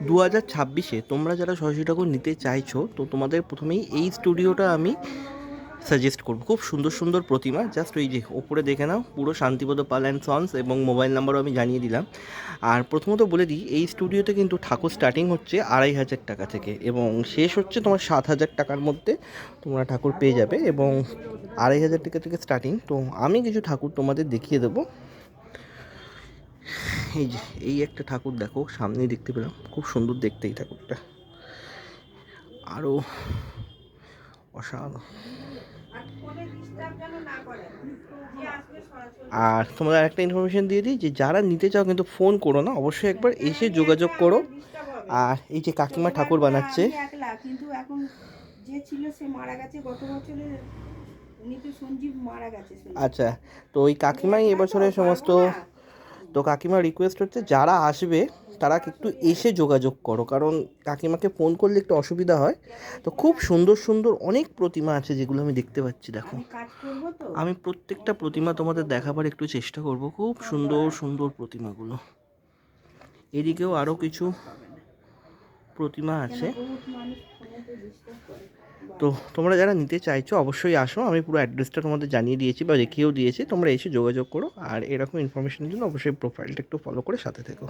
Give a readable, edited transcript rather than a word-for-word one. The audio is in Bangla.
2026-এ তোমরা যারা সরস্বতী ঠাকুর নিতে চাইছো, তো তোমাদের প্রথমেই এই স্টুডিওটা আমি সাজেস্ট করবো। খুব সুন্দর সুন্দর প্রতিমা, জাস্ট ওই যে ওপরে দেখে নাও, পুরো শান্তিপদ পাল অ্যান্ড সন্স, এবং মোবাইল নাম্বারও আমি জানিয়ে দিলাম। আর প্রথমত বলে দিই, এই স্টুডিওতে কিন্তু ঠাকুর স্টার্টিং হচ্ছে 2500 টাকা থেকে, এবং শেষ হচ্ছে তোমার 7000 টাকার মধ্যে তোমরা ঠাকুর পেয়ে যাবে, এবং 2500 টাকা থেকে স্টার্টিং। তো আমি কিছু ঠাকুর তোমাদের দেখিয়ে দেবো। এই যে এই একটা ঠাকুর দেখো, সামনেই দেখতে পেলাম, খুব সুন্দর দেখতে এই ঠাকুরটা, আরও অসাধারণ। আর তোমাদের একটা ইনফরমেশন দিয়ে দিই, যে যারা নিতে চাও কিন্তু ফোন করো না, অবশ্যই একবার এসে যোগাযোগ করো। আর এই যে কাকিমা ঠাকুর বানাচ্ছে, কিন্তু এখন যে ছিল সে মারা গেছে গত বছরে, উনি তো সঞ্জীব মারা গেছে। আচ্ছা, তো ওই কাকিমাই এবছরের সমস্ত। তো কাকিমার রিকোয়েস্ট হচ্ছে যারা আসবে তারা একটু এসে যোগাযোগ করো, কারণ কাকিমাকে ফোন করলে একটু অসুবিধা হয়। তো খুব সুন্দর সুন্দর অনেক প্রতিমা আছে যেগুলো আমি দেখতে পাচ্ছি, দেখো। আমি প্রত্যেকটা প্রতিমা তোমাদের দেখাবার একটু চেষ্টা করব, খুব সুন্দর সুন্দর প্রতিমাগুলো। এদিকেও আরও কিছু প্রতিমা আছে। তো তোমরা যারা নিতে চাইছো অবশ্যই আসো, আমি পুরো অ্যাড্রেসটা তোমাদের জানিয়ে দিয়েছি বা রেখেও দিয়েছি, তোমরা এসে যোগাযোগ করো। আর এরকম ইনফরমেশনের জন্য অবশ্যই প্রোফাইলটা একটু ফলো করে সাথে থেকো।